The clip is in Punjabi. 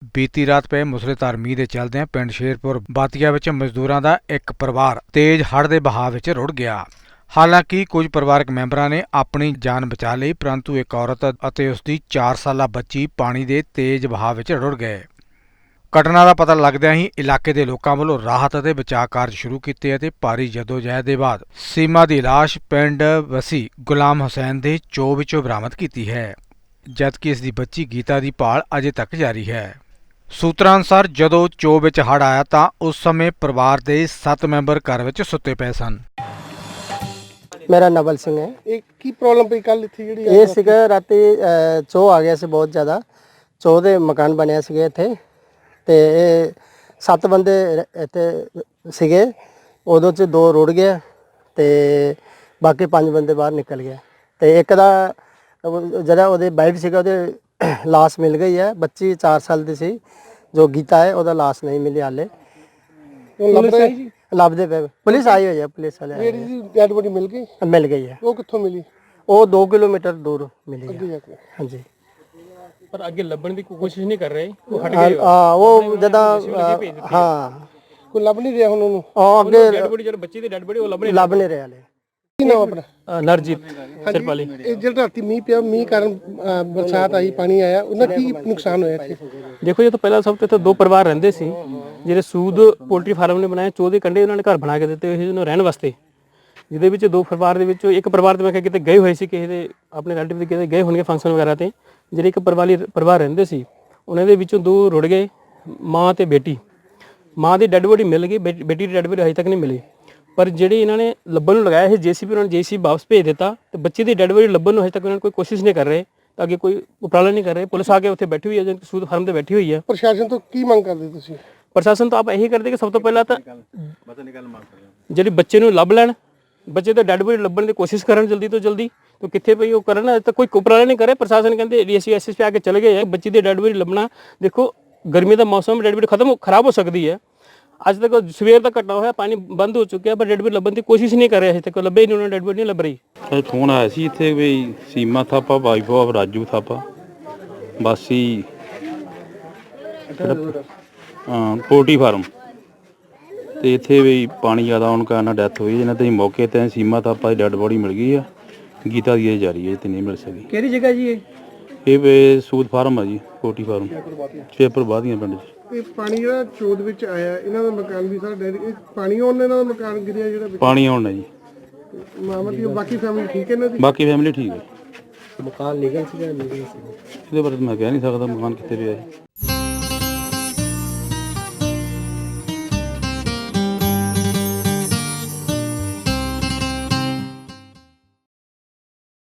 ਬੀਤੀ ਰਾਤ ਪਏ ਮੁਸਲੇਧਾਰ ਮੀਂਹ ਦੇ ਚਲਦਿਆਂ ਪਿੰਡ ਸ਼ੇਰਪੁਰ ਬਾਤੀਆ ਵਿੱਚ ਮਜ਼ਦੂਰਾਂ ਦਾ ਇੱਕ ਪਰਿਵਾਰ ਤੇਜ਼ ਹੜ੍ਹ ਦੇ ਬਹਾਅ ਵਿੱਚ ਰੁੜ ਗਿਆ। ਹਾਲਾਂਕਿ ਕੁਝ ਪਰਿਵਾਰਕ ਮੈਂਬਰਾਂ ਨੇ ਆਪਣੀ ਜਾਨ ਬਚਾ ਲਈ, ਪਰੰਤੂ ਇੱਕ ਔਰਤ ਅਤੇ ਉਸ ਦੀ 4 ਸਾਲਾ ਬੱਚੀ ਪਾਣੀ ਦੇ ਤੇਜ਼ ਬਹਾਅ ਵਿੱਚ ਰੁੜ ਗਏ। ਘਟਨਾ ਦਾ ਪਤਾ ਲੱਗਦਿਆਂ ਹੀ ਇਲਾਕੇ ਦੇ ਲੋਕਾਂ ਵੱਲੋਂ ਰਾਹਤ ਅਤੇ ਬਚਾਅ ਕਾਰਜ ਸ਼ੁਰੂ ਕੀਤੇ ਅਤੇ ਭਾਰੀ ਜਦੋਜਹਿਦ ਦੇ ਬਾਅਦ ਸੀਮਾ ਦੀ ਲਾਸ਼ ਪਿੰਡ ਵਸੀ ਗੁਲਾਮ ਹੁਸੈਨ ਦੇ ਚੋਅ ਵਿੱਚੋਂ ਬਰਾਮਦ ਕੀਤੀ ਹੈ, ਜਦਕਿ ਇਸ ਦੀ ਬੱਚੀ ਗੀਤਾ ਦੀ ਭਾਲ ਅਜੇ ਤੱਕ ਜਾਰੀ ਹੈ। ਸੂਤਰਾਂ ਅਨੁਸਾਰ ਜਦੋਂ ਚੋਅ ਵਿੱਚ ਹੜ੍ਹ ਆਇਆ ਤਾਂ ਉਸ ਸਮੇਂ ਪਰਿਵਾਰ ਦੇ 7 ਮੈਂਬਰ ਘਰ ਵਿੱਚ ਸੁੱਤੇ ਪਏ ਸਨ। मेरा नवल सिंह है। ਇਹ ਕੀ ਪ੍ਰੋਬਲਮ ਪਈ ਕੱਲ ਇੱਥੇ ਜਿਹੜੀ ਇਹ ਸੀਗਾ ਰਾਤੀ ਚੋਅ ਆ ਗਿਆ ਸੀ ਬਹੁਤ ਜ਼ਿਆਦਾ। ਚੋਅ ਦੇ ਮਕਾਨ ਬਣਿਆ ਸੀਗੇ ਇੱਥੇ ਤੇ ਇਹ 7 ਬੰਦੇ ਇੱਥੇ ਸੀਗੇ। ਉਦੋਂ 'ਚ 2 ਰੁੜ ਗਏ ਤੇ ਬਾਕੀ 5 ਬੰਦੇ ਬਾਹਰ ਨਿਕਲ ਗਏ ਤੇ ਇੱਕ ਦਾ ਜਿਹੜਾ ਉਹਦੇ ਬਾਈਟ ਸੀਗਾ ਉਹਦੇ ਲਾਸ਼ ਮਿਲ ਗਈ ਹੈ। ਬੱਚੀ 4 ਸਾਲ ਦੀ ਸੀ ਜੋ ਗੀਤਾ ਹੈ, ਉਹਦਾ ਲਾਸ਼ ਨਹੀਂ ਮਿਲੀ ਹਾਲੇ। ਲੱਭਦੇ ਪਏ, ਪੁਲਿਸ ਆਈ ਹੋਈ ਹੈ, ਪੁਲਿਸ ਵਾਲੇ ਆਏ ਜਿਹੜੀ ਡੈਡ ਬੋਡੀ ਮਿਲ ਗਈ ਹੈ। ਉਹ ਕਿੱਥੋਂ ਮਿਲੀ? ਉਹ 2 ਕਿਲੋਮੀਟਰ ਦੂਰ ਮਿਲੀ ਹੈ। ਹਾਂਜੀ, ਪਰ ਅੱਗੇ ਲੱਭਣ ਦੀ ਕੋਸ਼ਿਸ਼ ਨਹੀਂ ਕਰ ਰਹੇ, ਉਹ ਹਟ ਗਏ। ਉਹ ਜਦਾਂ ਹਾਂ ਕੋਈ ਲੱਭ ਨਹੀਂ ਰਿਹਾ ਹੁਣ ਉਹਨੂੰ। ਅੱਗੇ ਡੈਡ ਬੋਡੀ, ਜਿਹੜਾ ਬੱਚੀ ਦੀ ਡੈਡ ਬੋਡੀ, ਉਹ ਲੱਭ ਨਹੀਂ ਰਿਹਾ ਹਲੇ। ਕੀ ਨਾਮ ਆਪਣਾ? ਨਰਜੀਤ ਸਿਰਪਾਲੀ। ਇਹ ਜਿਹੜਾ ਰਾਤੀ ਮੀਂਹ ਪਿਆ, ਮੀਂਹ ਕਾਰਨ ਬਰਸਾਤ ਆਈ, ਪਾਣੀ ਆਇਆ, ਉਹਨਾਂ ਕੀ ਨੁਕਸਾਨ ਹੋਇਆ ਇੱਥੇ? ਦੇਖੋ ਜੀ, ਤਾਂ ਪਹਿਲਾਂ ਸਭ ਤੋਂ ਇੱਥੇ 2 ਪਰਿਵਾਰ ਰਹਿੰਦੇ ਸੀ ਜਿਹੜੇ ਸੂਦ ਪੋਲਟਰੀ ਫਾਰਮ ਨੇ ਬਣਾਇਆ। ਚੋਅ ਦੇ ਕੰਢੇ ਉਹਨਾਂ ਨੇ ਘਰ ਬਣਾ ਕੇ ਦਿੱਤੇ ਹੋਏ ਸੀ ਉਹਨੂੰ ਰਹਿਣ ਵਾਸਤੇ, ਜਿਹਦੇ ਵਿੱਚ 2 ਪਰਿਵਾਰ ਦੇ ਵਿੱਚੋਂ ਇੱਕ ਪਰਿਵਾਰ ਤੇ ਮੈਂ ਕਿਹਾ ਕਿਤੇ ਗਏ ਹੋਏ ਸੀ, ਕਿਸੇ ਦੇ ਆਪਣੇ ਰਿਲੇਟਿਵ ਦੇ ਕਿਤੇ ਗਏ ਹੋਣਗੇ ਫੰਕਸ਼ਨ ਵਗੈਰਾ ਤੇ। ਜਿਹੜੇ ਇੱਕ ਪਰਿਵਾਰ ਰਹਿੰਦੇ ਸੀ ਉਹਨਾਂ ਦੇ ਵਿੱਚੋਂ 2 ਰੁੜ ਗਏ, ਮਾਂ ਤੇ ਬੇਟੀ। ਮਾਂ ਦੀ ਡੈਡ ਬੋਡੀ ਮਿਲ ਗਈ, ਬੇਟੀ ਦੀ ਡੈਡ ਬੋਡੀ ਹਜੇ ਤੱਕ ਨਹੀਂ ਮਿਲੀ। ਪਰ ਜਿਹੜੀ ਇਹਨਾਂ ਨੇ ਲੱਭਣ ਨੂੰ ਲਗਾਇਆ ਸੀ ਜੇਸੀਬੀ, ਉਹਨਾਂ ਨੇ ਜੇਸੀਬੀ ਵਾਪਸ ਭੇਜ ਦਿੱਤਾ ਤੇ ਬੱਚੇ ਦੀ ਡੈਡ ਬੋਡੀ ਲੱਭਣ ਨੂੰ ਹਜੇ ਤੱਕ ਉਹਨਾਂ ਨੇ ਕੋਈ ਕੋਸ਼ਿਸ਼ ਨਹੀਂ ਕਰ ਰਹੇ, ਤਾਂ ਅੱਗੇ ਕੋਈ ਉਪਰਾਲਾ ਨਹੀਂ ਕਰ ਰਹੇ। ਪੁਲਿਸ ਆ ਕੇ ਉੱਥੇ ਬੈਠੀ ਹੋਈ ਹੈ, ਸੂਦ ਫਾਰਮ ਤੇ ਬੈਠੀ ਹੋਈ ਹੈ। ਪ੍ਰਸ਼ਾਸਨ ਤੋਂ ਕੀ ਮੰਗ ਕਰਦੇ ਤੁਸੀਂ? ਪ੍ਰਸ਼ਾਸਨ ਤੋਂ ਆਪ ਇਹੀ ਕਰਦੇ ਕਿ ਸਭ ਤੋਂ ਪਹਿਲਾਂ ਤਾਂ ਜਿਹੜੀ ਬੱਚੇ ਨੂੰ ਲੱਭ ਲੈਣ, ਬੱਚੇ ਦਾ ਡੈਡ ਬੋਡੀ ਲੱਭਣ ਦੀ ਕੋਸ਼ਿਸ਼ ਕਰਨ ਜਲਦੀ ਤੋਂ ਜਲਦੀ। ਤਾਂ ਕਿੱਥੇ ਪਈ ਉਹ ਕਰਨ, ਤਾਂ ਕੋਈ ਉਪਰਾਲਾ ਨਹੀਂ ਕਰੇ। ਪ੍ਰਸ਼ਾਸਨ ਕਹਿੰਦੇ ਡੀਐਸਪੀ ਐਸਐਸਪੀ ਆ ਕੇ ਚਲੇ ਗਏ। ਬੱਚੀ ਦੀ ਡੈਡ ਬੋਡੀ ਲੱਭਣਾ, ਦੇਖੋ ਗਰਮੀ ਦਾ ਮੌਸਮ, ਡੈਡ ਬੋਡੀ ਖਰਾਬ ਹੋ ਸਕਦੀ ਹੈ। ਅੱਜ ਤੱਕ ਸਵੇਰ ਦਾ ਘਟਨਾ ਹੋਇਆ, ਪਾਣੀ ਬੰਦ ਹੋ ਚੁੱਕਿਆ, ਪਰ ਡੈਡ ਬੋਡੀ ਲੱਭਣ ਦੀ ਕੋਸ਼ਿਸ਼ ਨਹੀਂ ਕਰ ਰਹੇ। ਅਜੇ ਤੱਕ ਲੱਭੇ ਨਹੀਂ, ਉਹਨਾਂ ਨੇ ਡੈਡ ਬੋਡੀ ਨਹੀਂ ਲੱਭ ਰਹੀ। ਫੋਨ ਆਇਆ ਸੀ ਇੱਥੇ ਵੀ ਸੀਮਾ ਥਾਪਾ, ਵਾਈਫ ਆਫ ਰਾਜੂ ਥਾਪਾ, ਬਾਸੀ ਪੋਲਟਰੀ ਫਾਰਮ, ਤੇ ਇੱਥੇ ਵੀ ਪਾਣੀ ਜ਼ਿਆਦਾ ਆਉਣ ਕਾਰਨ ਡੈਥ ਹੋਈ। ਇਹਨਾਂ ਤੇ ਮੌਕੇ ਤੇ ਸੀਮਾ ਥਾਪਾ ਦੀ ਡੈਡ ਬੋਡੀ ਮਿਲ ਗਈ ਆ, ਗੀਤਾ ਦੀ ਇਹ ਜਾਰੀ ਹੈ ਤੇ ਨਹੀਂ ਮਿਲ ਸਕੀ। ਕਿਹੜੀ ਜਗ੍ਹਾ ਜੀ ਇਹ ਸੂਦ ਫਾਰਮ ਆ ਜੀ, ਪੋਲਟਰੀ ਫਾਰਮ, ਸ਼ੇਰਪੁਰ ਬਾਦੀਆਂ ਪਿੰਡ 'ਚ। ਇਹ ਪਾਣੀ ਜਿਹੜਾ ਚੋਦ ਵਿੱਚ ਆਇਆ, ਇਹਨਾਂ ਦਾ ਮਕਾਨ ਵੀ ਸਾਰਾ ਇਹ ਪਾਣੀ ਆਉਣ ਨਾਲ ਮਕਾਨ ਗਿਰਿਆ ਜਿਹੜਾ ਪਾਣੀ ਆਉਣ ਜੀ। ਮਾਮਾ ਦੀ ਬਾਕੀ ਫੈਮਿਲੀ ਠੀਕ ਹੈ ਇਹਨਾਂ ਦੀ? ਬਾਕੀ ਫੈਮਿਲੀ ਠੀਕ ਹੈ। ਮਕਾਨ ਲੀਗਲ ਸੀ ਜਾਂ ਇਲੀਗਲ ਸੀ? ਇਹਦੇ ਬਾਰੇ ਮੈਂ ਕਹਿ ਨਹੀਂ ਸਕਦਾ ਮਕਾਨ ਕਿੱਥੇ ਪਿਆ ਹੈ।